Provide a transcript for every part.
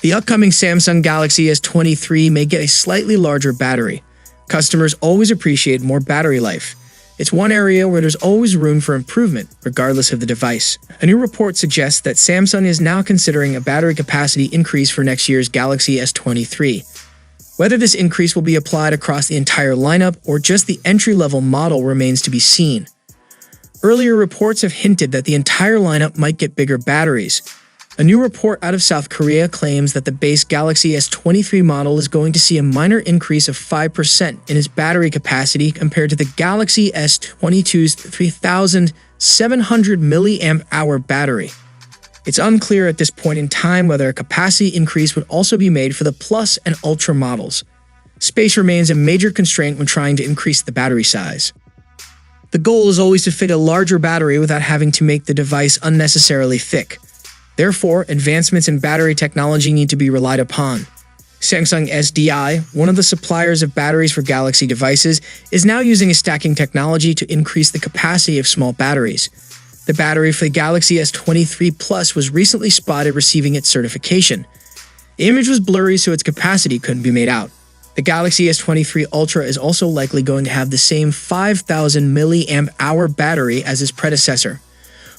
The upcoming Samsung Galaxy S23 may get a slightly larger battery. Customers always appreciate more battery life. It's one area where there's always room for improvement, regardless of the device. A new report suggests that Samsung is now considering a battery capacity increase for next year's Galaxy S23. Whether this increase will be applied across the entire lineup or just the entry-level model remains to be seen. Earlier reports have hinted that the entire lineup might get bigger batteries. A new report out of South Korea claims that the base Galaxy S23 model is going to see a minor increase of 5% in its battery capacity compared to the Galaxy S22's 3,700 mAh battery. It's unclear at this point in time whether a capacity increase would also be made for the Plus and Ultra models. Space remains a major constraint when trying to increase the battery size. The goal is always to fit a larger battery without having to make the device unnecessarily thick. Therefore, advancements in battery technology need to be relied upon. Samsung SDI, one of the suppliers of batteries for Galaxy devices, is now using a stacking technology to increase the capacity of small batteries. The battery for the Galaxy S23 Plus was recently spotted receiving its certification. The image was blurry, so its capacity couldn't be made out. The Galaxy S23 Ultra is also likely going to have the same 5,000 mAh battery as its predecessor.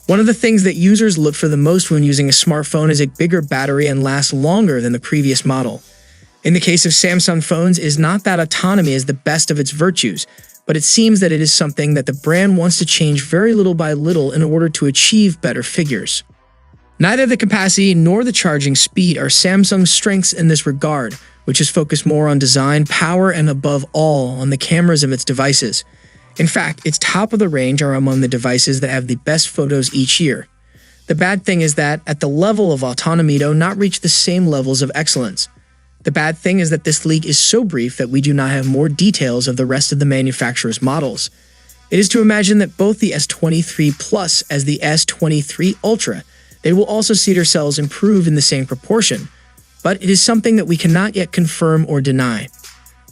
One of the things that users look for the most when using a smartphone is a bigger battery and lasts longer than the previous model. In the case of Samsung phones, it is not that autonomy is the best of its virtues, but it seems that it is something that the brand wants to change very little by little in order to achieve better figures. Neither the capacity nor the charging speed are Samsung's strengths in this regard, which is focused more on design, power, and above all, on the cameras of its devices. In fact, its top of the range are among the devices that have the best photos each year. The bad thing is that, at the level of autonomy, do not reach the same levels of excellence. The bad thing is that this leak is so brief that we do not have more details of the rest of the manufacturer's models. It is to imagine that both the S23 Plus as the S23 Ultra, they will also see themselves improve in the same proportion, but it is something that we cannot yet confirm or deny.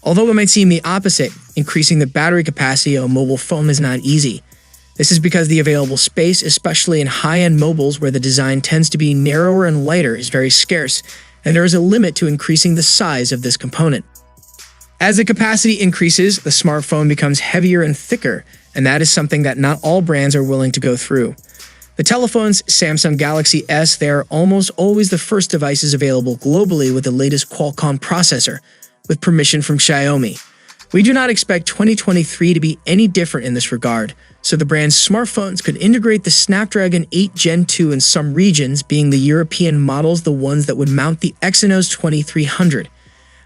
Although it might seem the opposite, increasing the battery capacity of a mobile phone is not easy. This is because the available space, especially in high-end mobiles where the design tends to be narrower and lighter, is very scarce, and there is a limit to increasing the size of this component. As the capacity increases, the smartphone becomes heavier and thicker, and that is something that not all brands are willing to go through. The telephones, Samsung Galaxy S, they are almost always the first devices available globally with the latest Qualcomm processor, with permission from Xiaomi. We do not expect 2023 to be any different in this regard, so the brand's smartphones could integrate the Snapdragon 8 Gen 2 in some regions, being the European models the ones that would mount the Exynos 2300.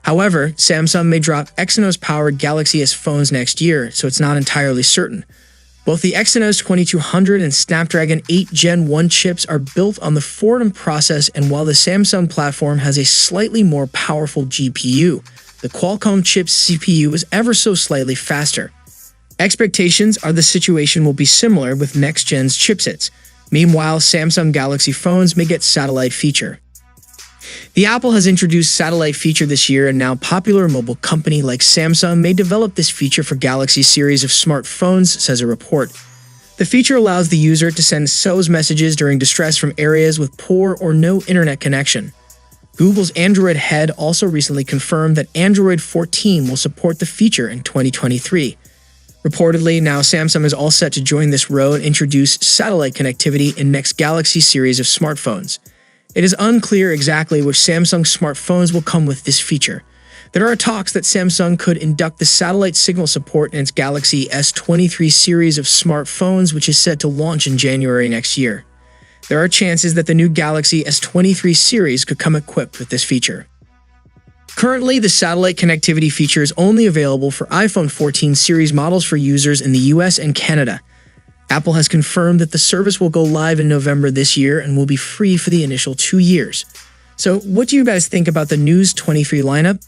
However, Samsung may drop Exynos-powered Galaxy S phones next year, so it's not entirely certain. Both the Exynos 2200 and Snapdragon 8 Gen 1 chips are built on the Freedom process, and while the Samsung platform has a slightly more powerful GPU, the Qualcomm chip's CPU is ever so slightly faster. Expectations are the situation will be similar with next-gen's chipsets. Meanwhile, Samsung Galaxy phones may get satellite feature. The Apple has introduced satellite feature this year, and now popular mobile company like Samsung may develop this feature for Galaxy series of smartphones, says a report. The feature allows the user to send SOS messages during distress from areas with poor or no internet connection. Google's Android head also recently confirmed that Android 14 will support the feature in 2023. Reportedly, now Samsung is all set to join this row and introduce satellite connectivity in next Galaxy series of smartphones. It is unclear exactly which Samsung smartphones will come with this feature. There are talks that Samsung could induct the satellite signal support in its Galaxy S23 series of smartphones, which is set to launch in January next year. There are chances that the new Galaxy S23 series could come equipped with this feature. Currently, the satellite connectivity feature is only available for iPhone 14 series models for users in the US and Canada. Apple has confirmed that the service will go live in November this year and will be free for the initial 2 years. So, what do you guys think about the News 23 lineup?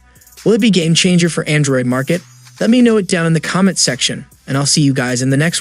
Will it be game changer for Android market? Let me know it down in the comment section, and I'll see you guys in the next one.